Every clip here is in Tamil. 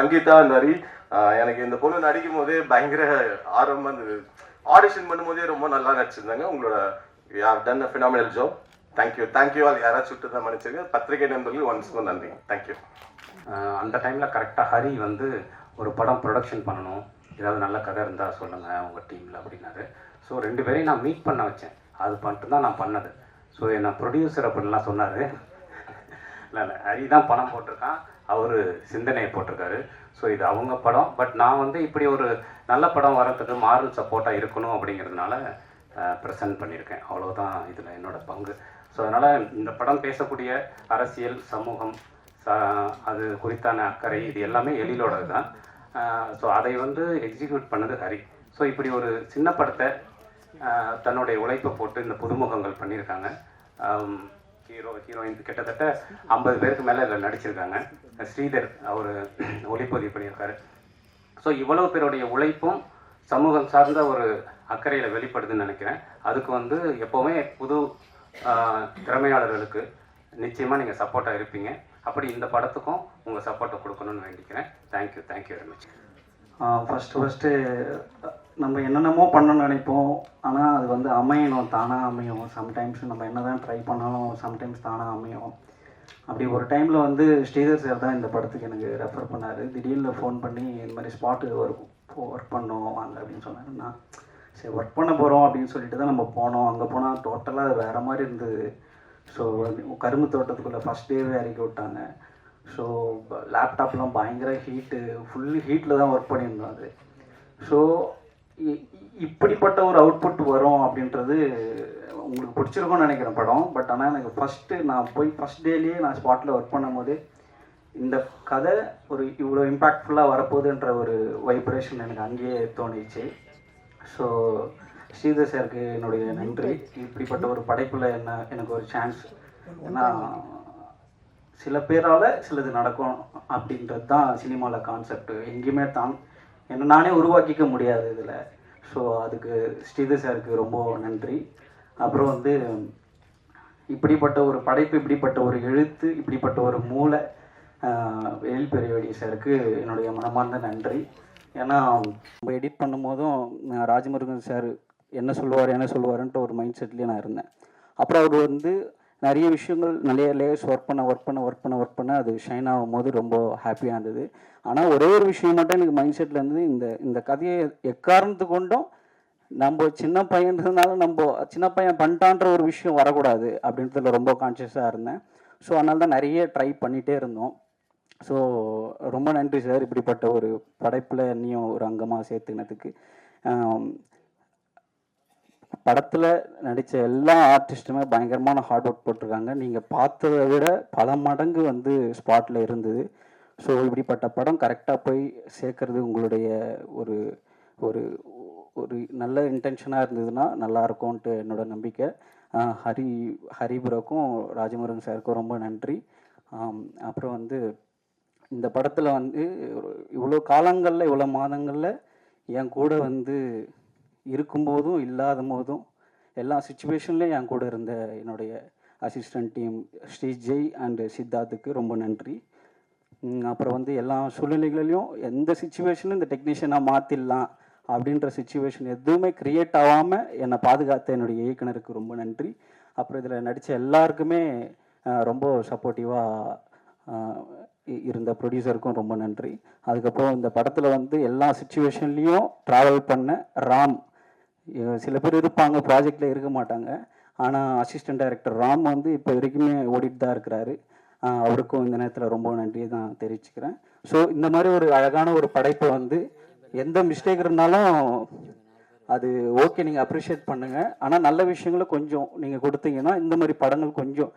சங்கீதா அண்ட் ஹரி. எனக்கு இந்த பொண்ணு நடிக்கும் போதே பயங்கர ஆர்வமாக இருந்தது. ஆடிஷன் பண்ணும்போதே ரொம்ப நல்லா நடிச்சிருந்தாங்க. உங்களோட you have done a phenomenal job. Thank you all. யாராச்சும் சுட்டு தான் மன்னிச்சிருங்க. பத்திரிகை நண்பர்கள் ஒன்ஸ் மோர் நன்றி. தேங்க்யூ. அந்த டைமில் கரெக்டாக ஹரி வந்து ஒரு படம் ப்ரொடக்ஷன் பண்ணணும், ஏதாவது நல்ல கதை இருந்தால் சொல்லுங்கள் உங்கள் டீமில் அப்படின்னாரு. ஸோ 2 பேரையும் நான் மீட் பண்ண வச்சேன். அது மட்டும் தான் நான் பண்ணது. ஸோ என்ன ப்ரொடியூசர் அப்படின்லாம் சொன்னார். இல்லை ஹரி தான் பணம் போட்டிருக்கான், அவர் சிந்தனையை போட்டிருக்காரு. ஸோ இது அவங்க படம். பட் நான் வந்து இப்படி ஒரு நல்ல படம் வரத்துக்கு மாரல் சப்போர்ட்டாக இருக்கணும் அப்படிங்கிறதுனால ப்ரெசென்ட் பண்ணியிருக்கேன். அவ்வளோதான் இதில் என்னோடய பங்கு. ஸோ அதனால் இந்த படம் பேசக்கூடிய அரசியல், சமூகம், அது குறித்தான அக்கறை, இது எல்லாமே எழிலோடது தான். ஸோ அதை வந்து எக்ஸிக்யூட் பண்ணது ஹரி. ஸோ இப்படி ஒரு சின்ன படத்தை தன்னுடைய உழைப்பை போட்டு இந்த புதுமுகங்கள் பண்ணியிருக்காங்க. ஹீரோயின் கிட்டத்தட்ட 50 பேருக்கு மேலே இதில் நடிச்சிருக்காங்க. ஸ்ரீதர் அவர் ஒளிப்பதிவு பண்ணியிருக்காரு. ஸோ இவ்வளோ பேருடைய உழைப்பும் சமூகம் சார்ந்த ஒரு அக்கறையில் வெளிப்படுதுன்னு நினைக்கிறேன். அதுக்கு வந்து எப்போவுமே புது திறமையாளர்களுக்கு நிச்சயமாக நீங்கள் சப்போர்ட்டாக இருப்பீங்க. அப்படி இந்த படத்துக்கும் உங்கள் சப்போர்ட்டை கொடுக்கணும்னு வேண்டிக்கிறேன். Thank you very much. ஃபஸ்ட்டு நம்ம என்னென்னமோ பண்ணணும்னு நினைப்போம், ஆனால் அது வந்து அமையணும், தானாக அமையும். சம்டைம்ஸ் நம்ம என்ன தான் ட்ரை பண்ணாலும் சம்டைம்ஸ் தானாக அமையும். அப்படி ஒரு டைமில் வந்து ஸ்ரீதர் சார் தான் இந்த படத்துக்கு எனக்கு ரெஃபர் பண்ணார். திடீர்னு ஃபோன் பண்ணி இந்த மாதிரி ஸ்பாட்டு ஒர்க் பண்ணோம் வாங்க அப்படின்னு சொன்னார். நான் சரி ஒர்க் பண்ண போகிறோம் அப்படின்னு சொல்லிட்டு தான் நம்ம போனோம். அங்கே போனால் டோட்டலாக அது வேறு மாதிரி இருந்தது. ஸோ கரும்பு தோட்டத்துக்குள்ளே ஃபஸ்ட் டேவே இறக்கி விட்டாங்க. ஸோ லேப்டாப்லாம் பயங்கர ஹீட்டு, ஃபுல்லு ஹீட்டில் தான் ஒர்க் பண்ணியிருந்தோம் அது. ஸோ இப்படிப்பட்ட ஒரு அவுட்புட் வரும் அப்படின்றது உங்களுக்கு பிடிச்சிருக்கும்னு நினைக்கிறேன் படம். பட் ஆனால் எனக்கு நான் போய் ஃபஸ்ட் டேலேயே நான் ஸ்பாட்டில் ஒர்க் பண்ணும் போது இந்த கதை ஒரு இவ்வளோ இம்பேக்ட்ஃபுல்லாக வரப்போகுதுன்ற ஒரு வைப்ரேஷன் எனக்கு அங்கேயே தோணிச்சு. ஸோ ஸ்ரீதர் சாருக்கு என்னுடைய நன்றி. இப்படிப்பட்ட ஒரு படைப்பில் எனக்கு ஒரு சான்ஸ். ஏன்னா சில பேரால் சிலது நடக்கும் அப்படின்றது தான் சினிமாவில் கான்செப்ட். எங்கேயுமே என்னை நானே உருவாக்கிக்க முடியாது இதில். ஸோ அதுக்கு ஸ்ரீதர் சாருக்கு ரொம்ப நன்றி. அப்புறம் வந்து இப்படிப்பட்ட ஒரு படைப்பு, இப்படிப்பட்ட ஒரு எழுத்து, இப்படிப்பட்ட ஒரு மூளை எழில் பெரியவடி சாருக்கு என்னுடைய மனமார்ந்த நன்றி. ஏன்னா நம்ம எடிட் பண்ணும்போதும் ராஜமுருகன் சார் என்ன சொல்லுவாருன்ட்டு ஒரு மைண்ட் செட்லேயே நான் இருந்தேன். அப்புறம் அவர் வந்து நிறைய விஷயங்கள் நிறைய லேயர்ஸ் ஒர்க் பண்ண அது ஷைன் ஆகும் போது ரொம்ப ஹாப்பியாக இருந்தது. ஆனால் ஒரே ஒரு விஷயம் மட்டும் எனக்கு மைண்ட் செட்டில் இருந்தது, இந்த கதையை எக்காரணத்து கொண்டும் நம்ம சின்ன பையன்றதுனால நம்ம சின்ன பையன் பண்ணிட்டான்ற ஒரு விஷயம் வரக்கூடாது அப்படின்றதுல ரொம்ப கான்ஷியஸாக இருந்தேன். ஸோ அதனால தான் நிறைய ட்ரை பண்ணிகிட்டே இருந்தோம். ஸோ ரொம்ப நன்றி சார், இப்படிப்பட்ட ஒரு படைப்பில் என்னையும் ஒரு அங்கமாக சேர்த்துக்கினதுக்கு. படத்தில் நடித்த எல்லா ஆர்டிஸ்ட்டுமே பயங்கரமான ஹார்ட் ஒர்க் போட்டிருக்காங்க. நீங்கள் பார்த்ததை விட பல மடங்கு வந்து ஸ்பாட்டில் இருந்தது. ஸோ இப்படிப்பட்ட படம் கரெக்டாக போய் சேர்க்கறது உங்களுடைய ஒரு ஒரு ஒரு நல்ல இன்டென்ஷனாக இருந்ததுன்னா நல்லாயிருக்கும்ன்ட்டு என்னோட நம்பிக்கை. ஹரிபுரக்கும் ராஜமுருகன் சாருக்கும் ரொம்ப நன்றி. அப்புறம் வந்து இந்த படத்தில் வந்து இவ்வளோ காலங்களில் இவ்வளோ மாதங்களில் என் கூட வந்து இருக்கும்போதும் இல்லாத போதும் எல்லா சுச்சுவேஷன்லேயும் என் கூட இருந்த என்னுடைய அசிஸ்டன்ட் டீம் ஸ்ரீஜெய் அண்டு சித்தார்த்துக்கு ரொம்ப நன்றி. அப்புறம் வந்து எல்லா சூழ்நிலைகளிலையும் எந்த சுச்சுவேஷனும் இந்த டெக்னீஷியனாக மாற்றிடலாம் அப்படின்ற சுச்சுவேஷன் எதுவுமே க்ரியேட் ஆகாமல் என்னை பாதுகாத்த என்னுடைய இயக்குனருக்கு ரொம்ப நன்றி. அப்புறம் இதில் நடித்த எல்லாருக்குமே ரொம்ப சப்போர்ட்டிவாக இருந்த ப்ரொடியூசருக்கும் ரொம்ப நன்றி. அதுக்கப்புறம் இந்த படத்தில் வந்து எல்லா சுச்சுவேஷன்லேயும் ட்ராவல் பண்ண ராம், சில பேர் இருப்பாங்க ப்ராஜெக்டில் இருக்க மாட்டாங்க, ஆனால் அசிஸ்டன்ட் டைரக்டர் ராம் வந்து இப்போ வரைக்குமே ஓடிட்டு தான் இருக்கிறாரு. அவருக்கும் இந்த நேரத்தில் ரொம்ப நன்றியை தான் தெரிவிச்சுக்கிறேன். ஸோ இந்த மாதிரி ஒரு அழகான ஒரு படைப்பை வந்து எந்த மிஸ்டேக் இருந்தாலும் அது ஓகே, நீங்கள் அப்ரிஷியேட் பண்ணுங்கள். ஆனால் நல்ல விஷயங்களை கொஞ்சம் நீங்கள் கொடுத்தீங்கன்னா இந்த மாதிரி படங்கள் கொஞ்சம்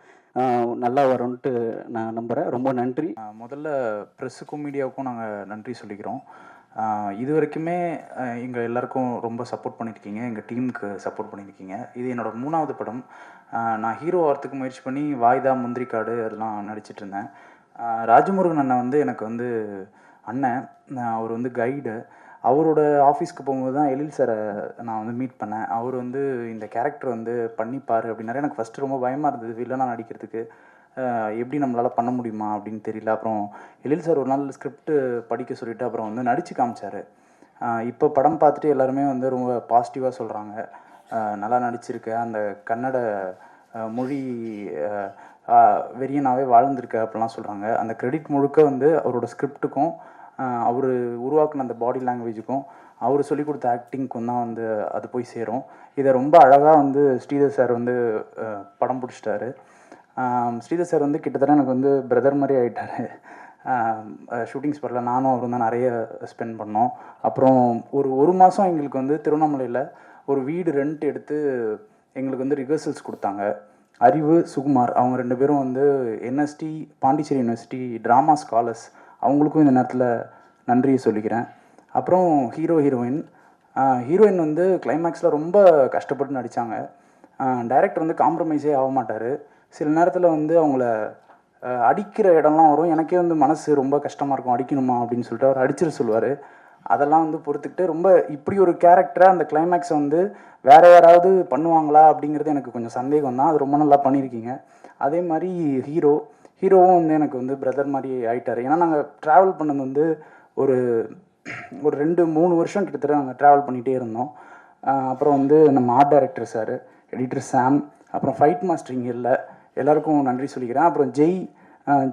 நல்லா வரும்ன்ட்டு நான் நம்புகிறேன். ரொம்ப நன்றி. முதல்ல ப்ரெஸ்ஸுக்கும் மீடியாவுக்கும் நாங்கள் நன்றி சொல்லிக்கிறோம். இது வரைக்குமே எங்கள் எல்லாருக்கும் ரொம்ப சப்போர்ட் பண்ணியிருக்கீங்க, எங்கள் டீமுக்கு சப்போர்ட் பண்ணியிருக்கீங்க. இது என்னோடய 3வது படம். நான் ஹீரோ ஆகிறதுக்கு முயற்சி பண்ணி வாய்தா, முந்திரிக்காடு அதெல்லாம் நடிச்சிட்டு இருந்தேன். ராஜமுருகன் அண்ணன் வந்து எனக்கு வந்து அண்ணன், அவர் வந்து கைடு. அவரோட ஆஃபீஸ்க்கு போகும்போது தான் எழில் சாரை நான் வந்து மீட் பண்ணேன். அவர் வந்து இந்த கேரக்டர் வந்து பண்ணிப்பார் அப்படின்னாரு. எனக்கு ஃபஸ்ட்டு ரொம்ப பயமாக இருந்தது வில்லனாக நடிக்கிறதுக்கு. எப்படி நம்மளால் பண்ண முடியுமா அப்படின்னு தெரியல. அப்புறம் எழில் சார் ஒரு நாள் ஸ்கிரிப்ட் படிக்க சொல்லிவிட்டு அப்புறம் வந்து நடித்து காமிச்சார். இப்போ படம் பார்த்துட்டு எல்லாருமே வந்து ரொம்ப பாசிட்டிவாக சொல்கிறாங்க. நல்லா நடிச்சிருக்க, அந்த கன்னட மொழி வெறியனாகவே வாழ்ந்திருக்க அப்படிலாம் சொல்கிறாங்க. அந்த கிரெடிட் முழுக்க வந்து அவரோட ஸ்கிரிப்டுக்கும் அவர் உருவாக்குன அந்த பாடி லாங்குவேஜுக்கும் அவர் சொல்லிக் கொடுத்த ஆக்டிங்க்கும் தான் வந்து அது போய் சேரும். இதை ரொம்ப அழகாக வந்து ஸ்ரீதர் சார் வந்து படம் பிடிச்சிட்டாரு. ஸ்ரீதர் சார் வந்து கிட்டத்தட்ட எனக்கு வந்து பிரதர் மாதிரி ஆகிட்டார். ஷூட்டிங் ஸ்பாட்டில் நானும் அவரும் தான் நிறைய ஸ்பெண்ட் பண்ணோம். அப்புறம் ஒரு மாதம் எங்களுக்கு வந்து திருவண்ணாமலையில் ஒரு வீடு ரெண்ட் எடுத்து எங்களுக்கு வந்து ரிஹர்சல்ஸ் கொடுத்தாங்க. அறிவு, சுகுமார் அவங்க 2 பேரும் வந்து NST Pondicherry university drama scholars. அவங்களுக்கும் இந்த நேரத்தில் நன்றியை சொல்லிக்கிறேன். அப்புறம் ஹீரோயின் வந்து கிளைமேக்ஸில் ரொம்ப கஷ்டப்பட்டு நடித்தாங்க. டைரக்டர் வந்து காம்ப்ரமைஸே ஆக மாட்டார். சில நேரத்தில் வந்து அவங்கள அடிக்கிற இடம்லாம் வரும். எனக்கே வந்து மனசு ரொம்ப கஷ்டமாக இருக்கும், அடிக்கணுமா அப்படின்னு சொல்லிட்டு அவர் அடிச்சிட சொல்லுவார். அதெல்லாம் வந்து பொறுத்துக்கிட்டு ரொம்ப இப்படி ஒரு கேரக்டரை அந்த கிளைமேக்ஸை வந்து வேறு யாராவது பண்ணுவாங்களா அப்படிங்கிறது எனக்கு கொஞ்சம் சந்தேகம் தான். அது ரொம்ப நல்லா பண்ணியிருக்கீங்க. அதே மாதிரி ஹீரோவும் வந்து எனக்கு வந்து பிரதர் மாதிரி ஆகிட்டார். ஏன்னா நாங்கள் ட்ராவல் பண்ணது வந்து ஒரு 2-3 வருஷம் கிட்டத்தட்ட நாங்கள் ட்ராவல் பண்ணிகிட்டே இருந்தோம். அப்புறம் வந்து நம்ம ஆர்ட் டைரக்டர் சார், எடிட்டர் சாம், அப்புறம் ஃபைட் மாஸ்டரிங் இல்லை, எல்லாருக்கும் நன்றி சொல்லிக்கிறேன். அப்புறம்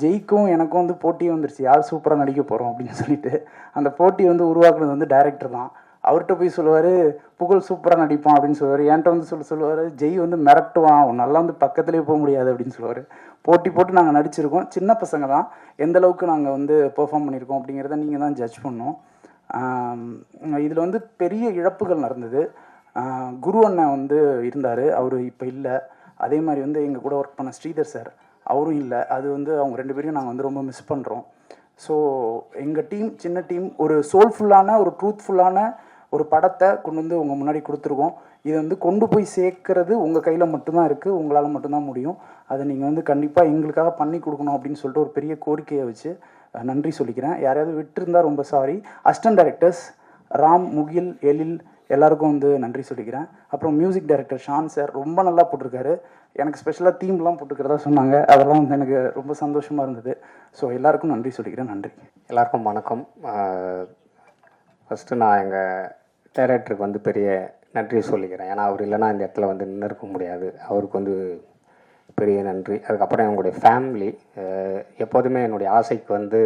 ஜெய்க்கும் எனக்கும் வந்து போட்டி வந்துருச்சு, யார் சூப்பராக நடிக்க போகிறோம் அப்படின்னு சொல்லிட்டு. அந்த போட்டி வந்து உருவாக்குனது வந்து டைரக்டர் தான். அவர்கிட்ட போய் சொல்லுவார் புகழ் சூப்பராக நடிப்பான் அப்படின்னு சொல்லுவார். என்கிட்ட வந்து சொல்லுவார் ஜெய் வந்து மிரட்டுவான், நல்லா வந்து பக்கத்துலேயே போக முடியாது அப்படின்னு சொல்லுவார். போட்டு நாங்கள் நடிச்சிருக்கோம். சின்ன பசங்க தான், எந்த அளவுக்கு நாங்கள் வந்து பெர்ஃபார்ம் பண்ணியிருக்கோம் அப்படிங்கிறத நீங்கள் தான் ஜட்ஜ் பண்ணோம். இதில் வந்து பெரிய இழப்புகள் நடந்தது. குரு அண்ணன் வந்து இருந்தார், அவர் இப்போ இல்லை. அதே மாதிரி வந்து எங்கள் கூட ஒர்க் பண்ண ஸ்ரீதர் சார், அவரும் இல்லை. அது வந்து அவங்க 2 பேரையும் நாங்கள் வந்து ரொம்ப மிஸ் பண்ணுறோம். ஸோ எங்கள் டீம் சின்ன டீம் ஒரு சோல்ஃபுல்லான ஒரு ட்ரூத்ஃபுல்லான ஒரு படத்தை கொண்டு வந்து உங்கள் முன்னாடி கொடுத்துருக்கோம். இதை வந்து கொண்டு போய் சேர்க்கறது உங்கள் கையில் மட்டும்தான் இருக்குது, உங்களால் மட்டும்தான் முடியும். அதை நீங்கள் வந்து கண்டிப்பாக எங்களுக்காக பண்ணி கொடுக்கணும் அப்படின்னு சொல்லிட்டு ஒரு பெரிய கோரிக்கையை வச்சு நன்றி சொல்லிக்கிறேன். யாரையாவது விட்டுருந்தால் ரொம்ப சாரி. அசிஸ்டன்ட் டைரக்டர்ஸ் ராம், முகில், எழில் எல்லாருக்கும் வந்து நன்றி சொல்லிக்கிறேன். அப்புறம் மியூசிக் டைரக்டர் ஷான் சார் ரொம்ப நல்லா போட்டிருக்காரு. எனக்கு ஸ்பெஷலாக தீம்லாம் போட்டுக்கிறதா சொன்னாங்க, அதெல்லாம் வந்து எனக்கு ரொம்ப சந்தோஷமாக இருந்தது. ஸோ எல்லாருக்கும் நன்றி சொல்லிக்கிறேன். நன்றி. எல்லாருக்கும் வணக்கம். ஃபஸ்ட்டு நான் எங்கள் டைரக்டருக்கு வந்து பெரிய நன்றி சொல்லிக்கிறேன். ஏன்னா அவர் இல்லைன்னா இந்த இடத்துல வந்து நின்று இருக்க முடியாது. அவருக்கு வந்து பெரிய நன்றி. அதுக்கப்புறம் என்னுடைய ஃபேமிலி, எப்போதுமே என்னுடைய ஆசைக்கு வந்து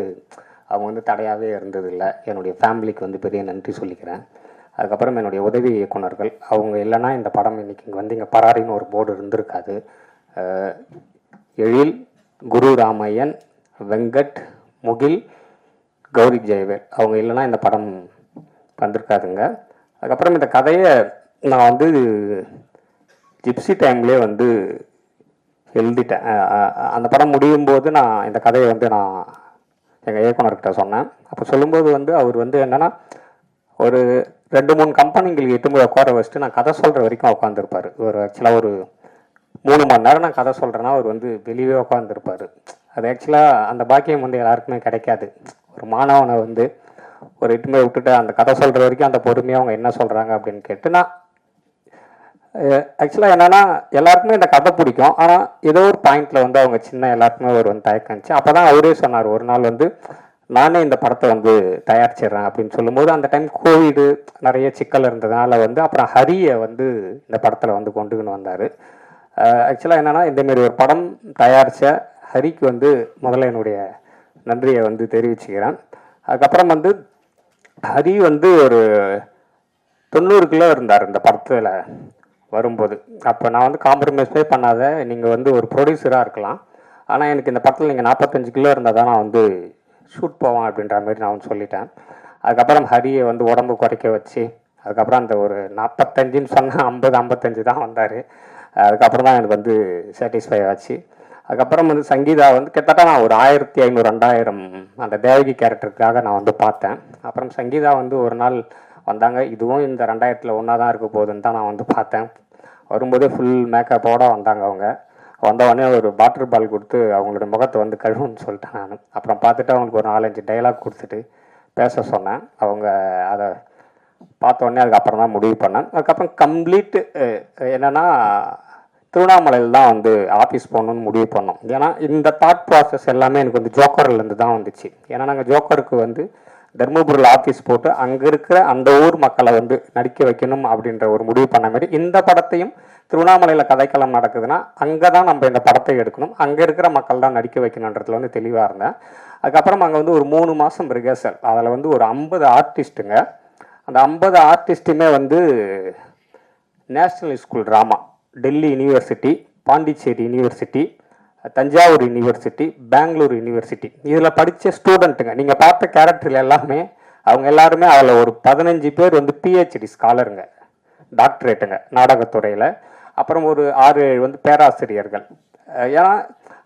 அவங்க வந்து தடையாகவே இருந்ததில்லை. என்னுடைய ஃபேமிலிக்கு வந்து பெரிய நன்றி சொல்லிக்கிறேன். அதுக்கப்புறம் என்னுடைய உதவி இயக்குனர்கள், அவங்க இல்லைன்னா இந்த படம் இன்றைக்கி இங்கே வந்து இங்கே பராரின்னு ஒரு போர்டு இருந்திருக்காது. எழில், குரு ராமையன், வெங்கட், முகில், கௌரி ஜெயவேல், அவங்க இல்லைன்னா இந்த படம் வந்திருக்காதுங்க. அதுக்கப்புறம் இந்த கதையை நான் வந்து ஜிப்சி டைம்லேயே வந்து எழுதிட்டேன். அந்த படம் முடியும் போது நான் இந்த கதையை வந்து நான் எங்கள் இயக்குனர்கிட்ட சொன்னேன். அப்போ சொல்லும்போது வந்து அவர் வந்து என்னென்னா ஒரு 2-3 கம்பெனிங்களுக்கு 8 போய் உட்கார வச்சுட்டு நான் கதை சொல்கிற வரைக்கும் உட்காந்துருப்பார். ஒரு ஆக்சுவலாக ஒரு 3 மணி நேரம் நான் கதை சொல்கிறேன்னா அவர் வந்து வெளியே உட்காந்துருப்பார். அது ஆக்சுவலாக அந்த பாக்கியம் வந்து எல்லாருக்குமே கிடைக்காது. ஒரு மாணவனை வந்து ஒரு 8 போய் விட்டுட்டு அந்த கதை சொல்கிற வரைக்கும் அந்த பொறுமையாக அவங்க என்ன சொல்கிறாங்க அப்படின்னு கேட்டு நான் ஆக்சுவலாக என்னென்னா எல்லாருக்குமே இந்த கதை பிடிக்கும். ஆனால் ஏதோ ஒரு பாயிண்டில் வந்து அவங்க சின்ன எல்லாருக்குமே ஒரு வந்து தயக்கம் இருந்துச்சு. அப்போ தான் அவரே சொன்னார் ஒரு நாள் வந்து நானே இந்த படத்தை வந்து தயாரிச்சிடுறேன் அப்படின்னு சொல்லும்போது அந்த டைம் கோவிடு நிறைய சிக்கல் இருந்ததுனால வந்து அப்புறம் ஹரியை வந்து இந்த படத்தில் வந்து கொண்டுக்கின்னு வந்தார். ஆக்சுவலாக என்னென்னா இந்தமாரி ஒரு படம் தயாரித்த ஹரிக்கு வந்து முதல்ல என்னுடைய நன்றியை வந்து தெரிவிச்சுக்கிறேன். அதுக்கப்புறம் வந்து ஹரி வந்து ஒரு 90 கிலோ இருந்தார் இந்த படத்தில் வரும்போது. அப்போ நான் வந்து காம்ப்ரமைஸே பண்ணாத, நீங்கள் வந்து ஒரு ப்ரொடியூசராக இருக்கலாம், ஆனால் எனக்கு இந்த படத்தில் நீங்கள் 45 கிலோ இருந்தால் தான் நான் வந்து ஷூட் போவேன் அப்படின்ற மாதிரி நான் வந்து சொல்லிட்டேன். அதுக்கப்புறம் ஹரியை வந்து உடம்பு குறைக்க வச்சு அதுக்கப்புறம் அந்த ஒரு 45ன்னு சொன்னால் 50-55 தான் வந்தார். அதுக்கப்புறம் தான் எனக்கு வந்து சாட்டிஸ்ஃபை ஆச்சு. அதுக்கப்புறம் வந்து சங்கீதா வந்து கிட்டத்தட்ட நான் ஒரு 1500-2000 அந்த தேவகி கேரக்டருக்காக நான் வந்து பார்த்தேன். அப்புறம் சங்கீதா வந்து ஒரு நாள் வந்தாங்க. இதுவும் இந்த 2000ல் ஒன்றா தான் இருக்க போகுதுன்னு தான் நான் வந்து பார்த்தேன். வரும்போதே ஃபுல் மேக்கப்போடு வந்தாங்க. அவங்க வந்தவொடனே ஒரு வாட்டர் பால் கொடுத்து அவங்களோட முகத்தை வந்து கழுவுன்னு சொல்லிட்டேன் நான். அப்புறம் பார்த்துட்டு அவங்களுக்கு ஒரு 4-5 டைலாக் கொடுத்துட்டு பேச சொன்னேன். அவங்க அதை பார்த்தோன்னே அதுக்கப்புறம் தான் முடிவு பண்ணேன். அதுக்கப்புறம் கம்ப்ளீட்டு என்னென்னா திருவண்ணாமலையில் தான் வந்து ஆஃபீஸ் போகணுன்னு முடிவு பண்ணோம். ஏன்னா இந்த தாட் ப்ராசஸ் எல்லாமே எனக்கு வந்து ஜோக்கர்லேருந்து தான் வந்துச்சு. ஏன்னா நாங்கள் ஜோக்கருக்கு வந்து தர்மபுரியில் ஆஃபீஸ் போட்டு அங்கே இருக்கிற அந்த ஊர் மக்களை வந்து நடிக்க வைக்கணும் அப்படின்ற ஒரு முடிவு பண்ண மாதிரி இந்த படத்தையும் திருவண்ணாமலையில் கதைக்களம் நடக்குதுன்னா அங்கே தான் நம்ம இந்த படத்தை எடுக்கணும், அங்கே இருக்கிற மக்கள் தான் நடிக்க வைக்கணுன்றதுல வந்து தெளிவாக இருந்தேன். அதுக்கப்புறம் அங்கே வந்து ஒரு 3 மாதம் ரிஹர்சல். அதில் வந்து ஒரு 50 ஆர்டிஸ்ட்டுங்க. அந்த 50 ஆர்டிஸ்ட்டுமே வந்து national school drama, Delhi university, Pondicherry university, Thanjavur university, Bangalore university இதில் படித்த ஸ்டூடெண்ட்டுங்க. நீங்கள் பார்த்த கேரக்டரில் எல்லாமே அவங்க எல்லாருமே அதில் ஒரு 15 பேர் வந்து பிஹெச்டி ஸ்காலருங்க, டாக்டரேட்டுங்க நாடகத்துறையில். அப்புறம் ஒரு 6-7 வந்து பேராசிரியர்கள். ஏன்னா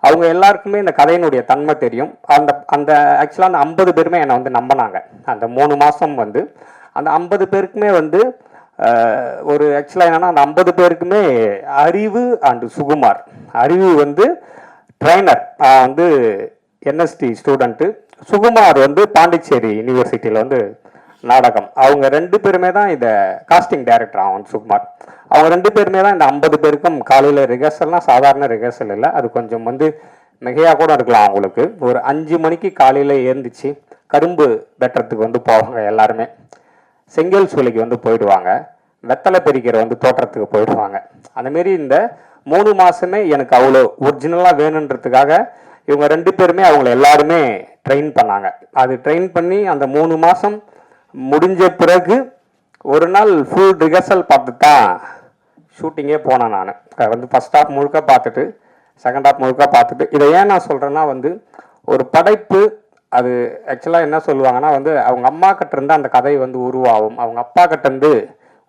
அவங்க எல்லாருக்குமே இந்த கதையினுடைய தன்மை தெரியும். அந்த ஆக்சுவலாக அந்த 50 பேருமே என்னை வந்து நம்பினாங்க. அந்த 3 மாதம் வந்து அந்த 50 பேருக்குமே வந்து ஒரு ஆக்சுவலாக என்னென்னா அந்த 50 பேருக்குமே அறிவு அண்டு சுகுமார். அறிவு வந்து ட்ரைனர், வந்து என்எஸ்டி ஸ்டூடெண்ட்டு, சுகுமார் வந்து பாண்டிச்சேரி யூனிவர்சிட்டியில் வந்து நாடகம். அவங்க 2 பேருமே தான் இதை காஸ்டிங் டைரக்டர். அவன் சுகுமார், அவங்க 2 பேருமே தான் இந்த 50 பேருக்கும் காலையில் ரிஹர்சல்னால் சாதாரண ரிஹர்சல் இல்லை, அது கொஞ்சம் வந்து மிகையாக கூட இருக்கலாம். அவங்களுக்கு ஒரு 5 மணிக்கு காலையில் எழுந்திரிச்சு கரும்பு வெட்டுறதுக்கு வந்து போவாங்க எல்லாருமே, செங்கல் சூளைக்கு வந்து போயிடுவாங்க, வெத்தலை பெரிக்கிற வந்து தோட்டத்துக்கு போயிடுவாங்க. அந்தமாரி இந்த 3 மாதமே எனக்கு அவ்வளோ ஒரிஜினலாக வேணுன்றதுக்காக இவங்க 2 பேருமே அவங்கள எல்லாருமே ட்ரெயின் பண்ணாங்க. அது ட்ரெயின் பண்ணி அந்த 3 மாதம் முடிஞ்ச பிறகு ஒரு நாள் ஃபுல் ரிஹர்சல் பார்த்து தான் ஷூட்டிங்கே போனேன். நான் வந்து ஃபஸ்ட் ஹாஃப் முழுக்க பார்த்துட்டு செகண்ட் ஹாஃப் முழுக்க பார்த்துட்டு, இதை ஏன் நான் சொல்கிறேன்னா வந்து ஒரு படைப்பு அது ஆக்சுவலாக என்ன சொல்லுவாங்கன்னா வந்து அவங்க அம்மா கிட்டேருந்து அந்த கதை வந்து உருவாகும், அவங்க அப்பா கிட்டேருந்து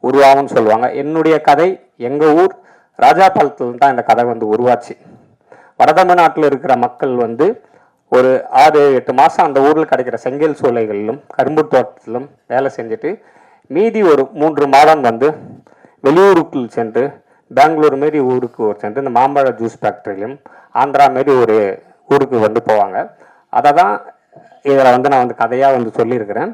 உருவாகும்னு சொல்லுவாங்க. என்னுடைய கதை எங்கள் ஊர் ராஜாபாளத்தில் தான் இந்த கதை வந்து உருவாச்சு. வடதமிழ்நாட்டில் இருக்கிற மக்கள் வந்து ஒரு 6-8 மாதம் அந்த ஊரில் கிடைக்கிற செங்கல் சூளைகளிலும் கரும்பு தோட்டத்திலும் வேலை செஞ்சுட்டு மீதி ஒரு 3 மாதம் வந்து வெளியூருக்கு சென்று பெங்களூர் மாரி ஊருக்கு சென்று இந்த மாம்பழ ஜூஸ் ஃபேக்ட்ரியிலும் ஆந்திரா மாரி ஒரு ஊருக்கு வந்து போவாங்க. அதை தான் இதில் வந்து நான் வந்து கதையாக வந்து சொல்லியிருக்கிறேன்.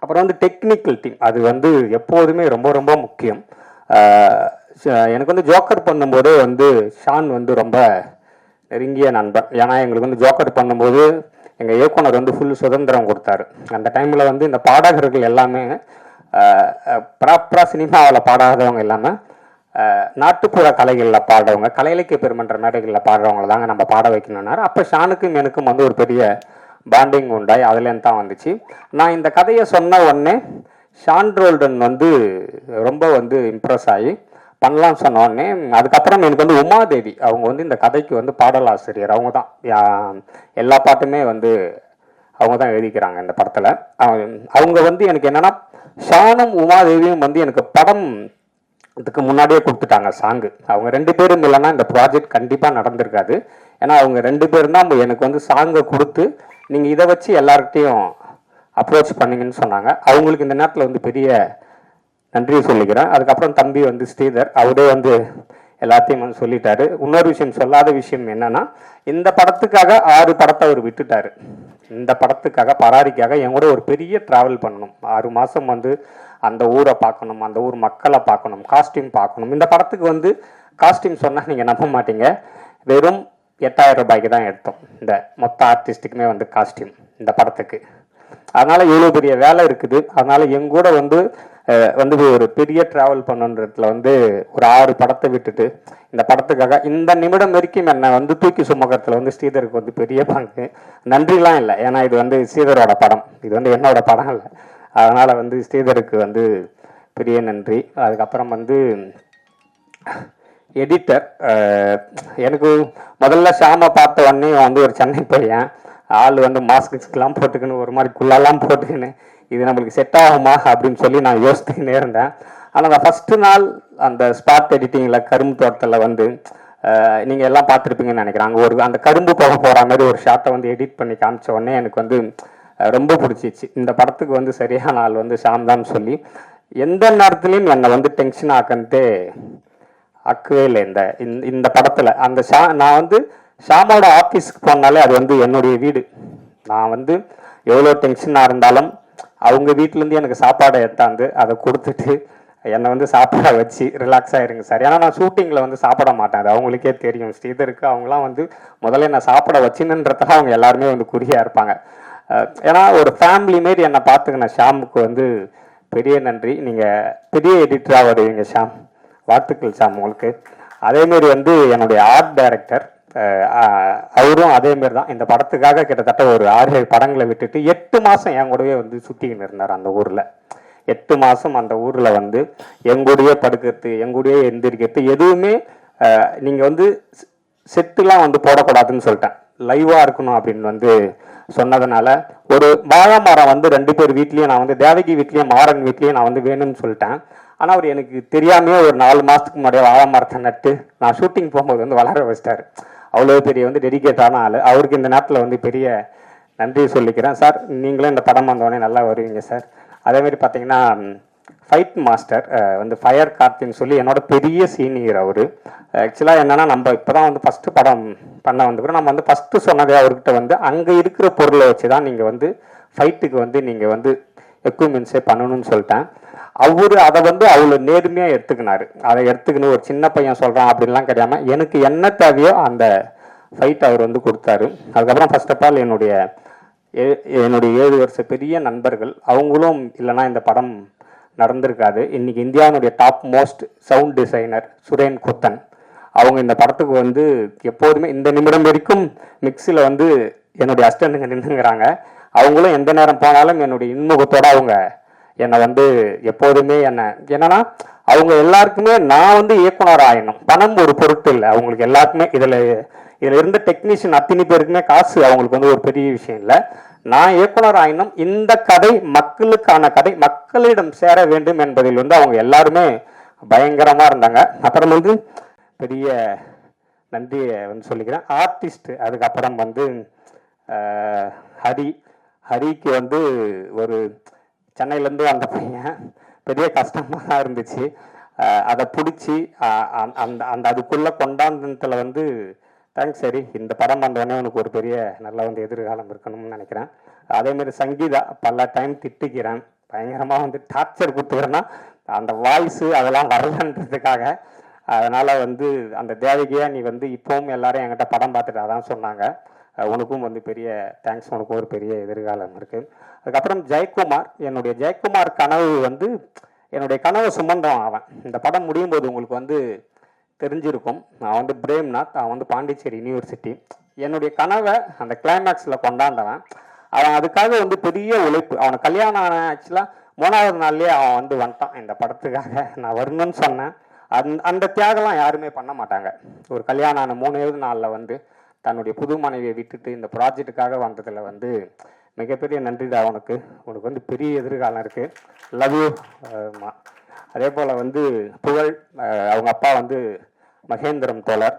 அப்புறம் வந்து டெக்னிக்கல் டீம் அது வந்து எப்போதுமே ரொம்ப ரொம்ப முக்கியம். எனக்கு வந்து ஜோக்கர் பண்ணும்போதே வந்து ஷான் வந்து ரொம்ப நெருங்கிய நண்பன். ஏன்னா எங்களுக்கு வந்து ஜோக்கர் பண்ணும்போது எங்கள் இயக்குனர் வந்து ஃபுல் சுதந்திரம் கொடுத்தாரு. அந்த டைமில் வந்து இந்த பாடகர்கள் எல்லாமே ப்ராப்பராக சினிமாவில் பாடாதவங்க இல்லாமல் நாட்டுப்புற கலைகளில் பாடுறவங்க, கலை இலக்கிய பெருமன்ற மேடைகளில் பாடுறவங்கள தாங்க நம்ம பாட வைக்கணும்னாரு. அப்போ ஷானுக்கும் எனக்கும் வந்து ஒரு பெரிய பாண்டிங் உண்டாய் அதுலேருந்து தான் வந்துச்சு. நான் இந்த கதையை சொன்ன உடனே ஷான் ரோல்டன் வந்து ரொம்ப வந்து இம்ப்ரெஸ் ஆகி பண்ணலான்னு சொன்ன உடனே அதுக்கப்புறம் எனக்கு வந்து உமாதேவி அவங்க வந்து இந்த கதைக்கு வந்து பாடலாசிரியர். அவங்க தான் எல்லா பாட்டுமே வந்து அவங்க தான் எழுதிக்கிறாங்க இந்த படத்தில். அவங்க வந்து எனக்கு என்னென்னா ஷானும் உமாதேவியும் வந்து எனக்கு படம் இதுக்கு முன்னாடியே கொடுத்துட்டாங்க சாங்கு. அவங்க 2 பேரும் இல்லைன்னா இந்த ப்ராஜெக்ட் கண்டிப்பாக நடந்திருக்காது. ஏன்னா அவங்க 2 பேரும் தான் எனக்கு வந்து சாங்கை கொடுத்து நீங்கள் இதை வச்சு எல்லார்கிட்டையும் அப்ரோச் பண்ணிங்கன்னு சொன்னாங்க. அவங்களுக்கு இந்த நேரத்தில் வந்து பெரிய நன்றியை சொல்லிக்கிறேன். அதுக்கப்புறம் தம்பி வந்து ஸ்ரீதர் அவரே வந்து எல்லாத்தையும் வந்து சொல்லிட்டாரு. இன்னொரு விஷயம் சொல்லாத விஷயம் என்னன்னா இந்த படத்துக்காக 6 படத்தை அவர் விட்டுட்டாரு. இந்த படத்துக்காக பராரிக்காக என் கூட ஒரு பெரிய ட்ராவல் பண்ணணும். 6 மாதம் வந்து அந்த ஊரை பார்க்கணும், அந்த ஊர் மக்களை பார்க்கணும், காஸ்டியூம் பார்க்கணும். இந்த படத்துக்கு வந்து காஸ்டியூம் சொன்னால் நீங்கள் நம்ப மாட்டீங்க, வெறும் 8000 ரூபாய்க்கு தான் எடுத்தோம் இந்த மொத்த ஆர்டிஸ்ட்டுக்குமே வந்து காஸ்டியூம் இந்த படத்துக்கு. அதனால் இவ்வளோ பெரிய வேலை இருக்குது. அதனால் எங்கூட வந்து ஒரு பெரிய ட்ராவல் பண்ணுன்றதுல வந்து ஒரு 6 படத்தை விட்டுட்டு இந்த படத்துக்காக இந்த நிமிடம் வரைக்கும் என்னை வந்து தூக்கி சுமக்கிறதுல வந்து ஸ்ரீதருக்கு வந்து பெரிய பங்கு. நன்றிலாம் இல்லை, ஏன்னா இது வந்து ஸ்ரீதரோட படம், இது வந்து என்னோட படம் இல்லை. அதனால் வந்து ஸ்ரீதருக்கு வந்து பெரிய நன்றி. அதுக்கப்புறம் வந்து எடிட்டர், எனக்கு முதல்ல ஷாமை பார்த்த உடனே வந்து ஒரு சென்னை பையன் ஆள் வந்து மாஸ்க்குலாம் போட்டுக்கின்னு ஒரு மாதிரி குள்ளெல்லாம் போட்டுக்கின்னு இது நம்மளுக்கு செட் ஆகுமா அப்படின்னு சொல்லி நான் யோசித்துக்கினே இருந்தேன். ஆனால் அந்த ஃபஸ்ட்டு நாள் அந்த ஸ்பாட் எடிட்டிங்கில் கரும்பு தோட்டத்தில் வந்து நீங்கள் எல்லாம் பார்த்துருப்பீங்கன்னு நினைக்கிறேன். அங்கே அந்த கரும்பு போக போகிற மாதிரி ஒரு ஷாட்டை வந்து எடிட் பண்ணி காமிச்ச உடனே எனக்கு வந்து ரொம்ப பிடிச்சிச்சு. இந்த படத்துக்கு வந்து சரியான ஆள் வந்து ஷாம் தான் சொல்லி எந்த நேரத்துலையும் என்னை வந்து டென்ஷன் ஆக்கன்ட்டே ஆக்கவே இல்லை. இந்த படத்தில் அந்த நான் வந்து ஷாமோட ஆஃபீஸ்க்கு போனாலே அது வந்து என்னுடைய வீடு. நான் வந்து எவ்வளோ டென்ஷனாக இருந்தாலும் அவங்க வீட்டிலேருந்து எனக்கு சாப்பாடை எடுத்தாந்து அதை கொடுத்துட்டு என்னை வந்து சாப்பிட வச்சு ரிலாக்ஸாக இருங்க சார். ஏன்னா நான் ஷூட்டிங்கில் வந்து சாப்பிட மாட்டேன், அது அவங்களுக்கே தெரியும். ஸ்ரீதருக்கு அவங்களாம் வந்து முதல்ல என்னை சாப்பிட வச்சுன்னுன்றதுல அவங்க எல்லாருமே வந்து குறியாக இருப்பாங்க. ஏன்னா ஒரு ஃபேமிலி மாரி என்னை பார்த்துக்கின ஷாமுக்கு வந்து பெரிய நன்றி. நீங்கள் பெரிய எடிட்டராக வருவீங்க ஷாம், வாழ்த்துக்கள் ஷாம் உங்களுக்கு. அதேமாரி வந்து என்னுடைய ஆர்ட் டைரக்டர் அவரும் அதேமாரி தான். இந்த படத்துக்காக கிட்டத்தட்ட ஒரு 6-7 படங்களை விட்டுட்டு 8 மாதம் என் கூடவே வந்து சுற்றிக்கின்னு இருந்தார் அந்த ஊரில். 8 மாதம் அந்த ஊரில் வந்து எங்கூடையே படுக்கிறது, எங்கூடையே எந்திரிக்கிறது, எதுவுமே நீங்கள் வந்து செட்டுலாம் வந்து போடக்கூடாதுன்னு சொல்லிட்டேன், லைவாக இருக்கணும் அப்படின்னு வந்து சொன்னதுனால ஒரு வாழை மரம் வந்து 2 பேர் வீட்லேயும், நான் வந்து தேவகி வீட்லேயும் மாறன் வீட்லேயும் நான் வந்து வேணும்னு சொல்லிட்டேன். ஆனால் அவர் எனக்கு தெரியாமையே ஒரு 4 மாதத்துக்கு முன்னாடியே வாழை மரத்தை நட்டு நான் ஷூட்டிங் போகும்போது வந்து வளர வச்சிட்டார். அவ்வளோ பெரிய வந்து டெடிகேட்டான ஆள். அவருக்கு இந்த நேரத்தில் வந்து பெரிய நன்றி சொல்லிக்கிறேன். சார் நீங்களும் இந்த படம் வந்தோடனே நல்லா வருவீங்க சார். அதேமாதிரி பார்த்தீங்கன்னா ஃபைட் மாஸ்டர் வந்து ஃபயர் கார்த்தின்னு சொல்லி என்னோட பெரிய சீனியர் அவர். ஆக்சுவலாக என்னென்னா நம்ம இப்போ தான் வந்து ஃபஸ்ட்டு படம் பண்ண வந்துக்கிறோம். நம்ம வந்து ஃபஸ்ட்டு சொன்னதே அவர்கிட்ட வந்து அங்கே இருக்கிற பொருளை வச்சு தான் நீங்கள் வந்து ஃபைட்டுக்கு வந்து நீங்கள் வந்து எக்யூப்மெண்ட்ஸே பண்ணணும்னு சொல்லிட்டேன். அவர் அதை வந்து அவ்வளோ நேர்மையாக எடுத்துக்கினார். அதை எடுத்துக்கின்னு ஒரு சின்ன பையன் சொல்கிறான் அப்படின்லாம் கிடையாமல் எனக்கு என்ன தேவையோ அந்த ஃபைட் அவர் வந்து கொடுத்தாரு. அதுக்கப்புறம் ஃபர்ஸ்ட் ஆஃப் ஆல் என்னுடைய 7 வருஷ பெரிய நண்பர்கள், அவங்களும் இல்லைனா இந்த படம் நடந்திருக்காது. இன்றைக்கி இந்தியாவுடைய டாப் மோஸ்ட் சவுண்ட் டிசைனர் சுரேன் குத்தன், அவங்க இந்த படத்துக்கு வந்து எப்போதுமே இந்த நிமிடம் வரைக்கும் மிக்ஸில் வந்து என்னுடைய அசிஸ்டண்ட்டுங்க நின்றுங்கிறாங்க. அவங்களும் எந்த நேரம் போனாலும் என்னுடைய இன்முகத்தோடு அவங்க என்னை வந்து எப்போதுமே என்னன்னா அவங்க எல்லாருக்குமே நான் வந்து இயக்குனர் ஆயிடணும், பணம் ஒரு பொருட்டு இல்லை அவங்களுக்கு எல்லாருக்குமே. இதில் இருந்த டெக்னீஷியன் அத்தனை பேருக்குமே காசு அவங்களுக்கு வந்து ஒரு பெரிய விஷயம் இல்லை. நான் இயக்குனர் ஆயினும் இந்த கதை மக்களுக்கான கதை, மக்களிடம் சேர வேண்டும் என்பதில் வந்து அவங்க எல்லாருமே பயங்கரமாக இருந்தாங்க. அப்புறம் வந்து பெரிய நன்றியை வந்து சொல்லிக்கிறேன் ஆர்டிஸ்ட். அதுக்கப்புறம் வந்து ஹரிக்கு வந்து ஒரு சென்னையிலேருந்து வந்த பையன், பெரிய கஷ்டமாக தான் இருந்துச்சு. அதை பிடிச்சி அந்த அதுக்குள்ளே கொண்டாந்ததில் வந்து தேங்க்ஸ் சரி, இந்த படம் வந்தோடனே உனக்கு ஒரு பெரிய நல்ல வந்து எதிர்காலம் இருக்கணும்னு நினைக்கிறேன். அதேமாரி சங்கீதா பல டைம் திட்டிக்கிறேன், பயங்கரமாக வந்து டார்ச்சர் கொடுத்துக்கிறேன்னா அந்த வாய்ஸு அதெல்லாம் வரலன்றதுக்காக. அதனால் வந்து அந்த தேவகியாக நீ வந்து இப்போவும் எல்லாரும் என்கிட்ட படம் பார்த்துட்டு அதான் சொன்னாங்க. உனக்கும் வந்து பெரிய தேங்க்ஸ், உனக்கும் ஒரு பெரிய எதிர்காலம் இருக்குது. அதுக்கப்புறம் ஜெயக்குமார், என்னுடைய ஜெயக்குமார் கனவு வந்து என்னுடைய கனவு சுமந்தவன் அவன். இந்த படம் முடியும் போது உங்களுக்கு வந்து தெரிஞ்சிருக்கும், நான் வந்து பிரேம்நாத், அவன் வந்து பாண்டிச்சேரி யூனிவர்சிட்டி. என்னுடைய கனவை அந்த கிளைமேக்ஸில் கொண்டாந்தவன் அவன். அதுக்காக வந்து பெரிய உழைப்பு. அவனை கல்யாணம் ஆன ஆக்சுவலாக 3வது நாள்லேயே அவன் வந்து வந்துட்டான் இந்த படத்துக்காக. நான் வரணும்னு சொன்னேன். அந்த தியாகம்லாம் யாருமே பண்ண மாட்டாங்க. ஒரு கல்யாணம் ஆன 3வது நாளில் வந்து தன்னுடைய புது மனைவியை விட்டுட்டு இந்த ப்ராஜெக்டுக்காக வந்ததில் வந்து மிகப்பெரிய நன்றிடா உனக்கு. உனக்கு வந்து பெரிய எதிர்காலம் இருக்குது. Love you. அதே போல் வந்து புகழ், அவங்க அப்பா வந்து மகேந்திரம் தோழர்,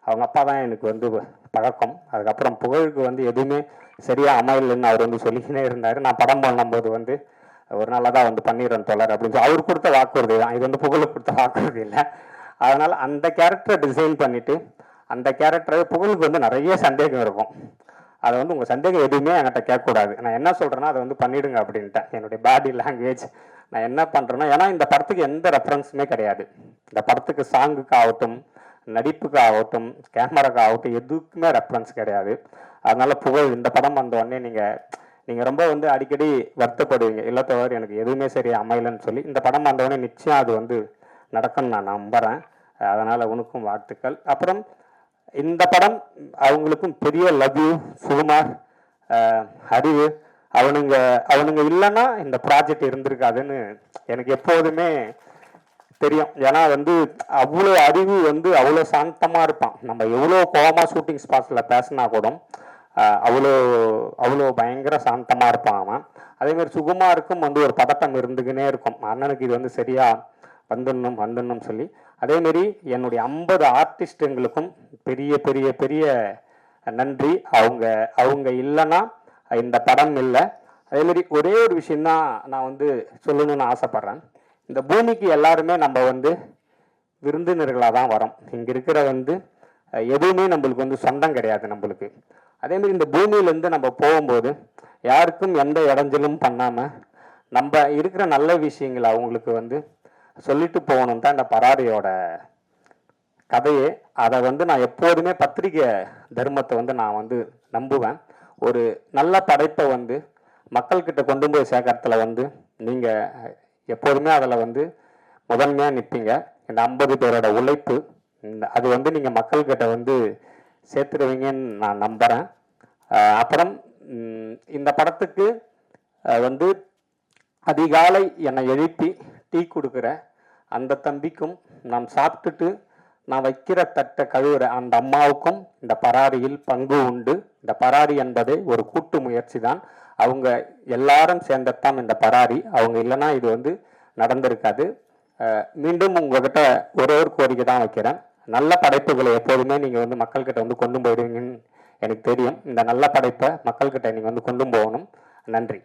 அவங்க அப்பா தான் எனக்கு வந்து பழக்கம். அதுக்கப்புறம் புகழுக்கு வந்து எதுவுமே சரியாக அமையலைன்னு அவர் வந்து சொல்லிக்கினே இருந்தார். நான் படம் பண்ணும்போது வந்து ஒரு நாளாக தான் வந்து பண்ணிடுறேன் தோழர் அப்படின்னு சொல்லி அவர் கொடுத்த வாக்குறுதி தான். இது வந்து புகழுக்கு கொடுத்த வாக்குறுதி இல்லை. அதனால் அந்த கேரக்டரை டிசைன் பண்ணிவிட்டு அந்த கேரக்டரை புகழுக்கு வந்து நிறைய சந்தேகம் இருக்கும். அதை வந்து உங்கள் சந்தேகம் எதுவுமே என்கிட்ட கேட்கக்கூடாது, நான் என்ன சொல்கிறேன்னா அதை வந்து பண்ணிவிடுங்க அப்படின்ட்டேன். என்னுடைய பாடி லாங்குவேஜ் நான் என்ன பண்ணுறேன்னா, ஏன்னா இந்த படத்துக்கு எந்த ரெஃபரன்ஸுமே கிடையாது. இந்த படத்துக்கு சாங்குக்கு ஆகட்டும், நடிப்புக்கு ஆகட்டும், கேமராக்கு ஆகட்டும், எதுக்குமே ரெஃபரன்ஸ் கிடையாது. அதனால் புகழ் இந்த படம் வந்த உடனே நீங்கள் ரொம்ப வந்து அடிக்கடி வருத்தப்படுவீங்க, இல்லை தவிர எனக்கு எதுவுமே சரியாக அமையலைன்னு சொல்லி. இந்த படம் வந்தவொடனே நிச்சயம் அது வந்து நடக்கும்னு நான் நம்புகிறேன். அதனால் உனக்கும் வாழ்த்துக்கள். அப்புறம் இந்த படம் அவங்களுக்கும் பெரிய லவ் யூ. சுகுமார், அறிவு, அவனுங்க இல்லைன்னா இந்த ப்ராஜெக்ட் இருந்திருக்காதுன்னு எனக்கு எப்போதுமே தெரியும். ஏன்னா வந்து அவ்வளோ அறிவு வந்து அவ்வளோ சாந்தமாக இருப்பான். நம்ம எவ்வளோ கோவமாக ஷூட்டிங் ஸ்பாட்ஸில் பேசினா கூட அவ்வளோ பயங்கர சாந்தமாக இருப்பான் அவன். அதேமாதிரி சுகுமாருக்கும் வந்து ஒரு பதட்டம் இருந்துக்கினே இருக்கும், அண்ணனுக்கு இது வந்து சரியாக வந்துடணும் சொல்லி. அதேமாரி என்னுடைய 50 ஆர்டிஸ்ட்டுங்களுக்கும் பெரிய பெரிய பெரிய நன்றி. அவங்க இல்லைன்னா இந்த படம் இல்லை. அதேமாரி ஒரே ஒரு விஷயந்தான் நான் வந்து சொல்லணும்னு ஆசைப்பட்றேன். இந்த பூமிக்கு எல்லாருமே நம்ம வந்து விருந்தினர்களாக தான் வரோம். இங்கே இருக்கிற வந்து எதுவுமே நம்மளுக்கு வந்து சொந்தம் கிடையாது நம்மளுக்கு. அதேமாரி இந்த பூமியிலேருந்து நம்ம போகும்போது யாருக்கும் எந்த இடைஞ்சலும் பண்ணாமல் நம்ம இருக்கிற நல்ல விஷயங்களை அவங்களுக்கு வந்து சொல்லிட்டு போகணும் தான் இந்த பராரியோட கதையே. அதை வந்து நான் எப்போதுமே பத்திரிகை தர்மத்தை வந்து நான் வந்து நம்புவேன். ஒரு நல்ல படைப்பை வந்து மக்கள்கிட்ட கொண்டு போய் சேர்க்கறதுல வந்து நீங்கள் எப்போதுமே அதில் வந்து முதன்மையாக நிற்பீங்க. இந்த 50 பேரோட உழைப்பு அது வந்து நீங்கள் மக்கள்கிட்ட வந்து சேர்த்துருவீங்கன்னு நான் நம்புகிறேன். அப்புறம் இந்த படத்துக்கு வந்து அதிகாலை என்னை எழுப்பி டீ கொடுக்குற அந்த தம்பிக்கும், நான் சாப்பிட்டுட்டு நான் வைக்கிற தட்டை கழுவுற அந்த அம்மாவுக்கும் இந்த பராரியில் பங்கு உண்டு. இந்த பராரி என்பதே ஒரு கூட்டு முயற்சி தான். அவங்க எல்லாரும் சேர்ந்தத்தான் இந்த பராரி. அவங்க இல்லைன்னா இது வந்து நடந்திருக்காது. மீண்டும் உங்ககிட்ட ஒரே ஒரு கோரிக்கை தான் வைக்கிறேன். நல்ல படைப்புகளை எப்போதுமே நீங்கள் வந்து மக்கள்கிட்ட வந்து கொண்டு போயிடுவீங்கன்னு எனக்கு தெரியும். இந்த நல்ல படைப்பை மக்கள்கிட்ட நீங்கள் வந்து கொண்டு போகணும். நன்றி.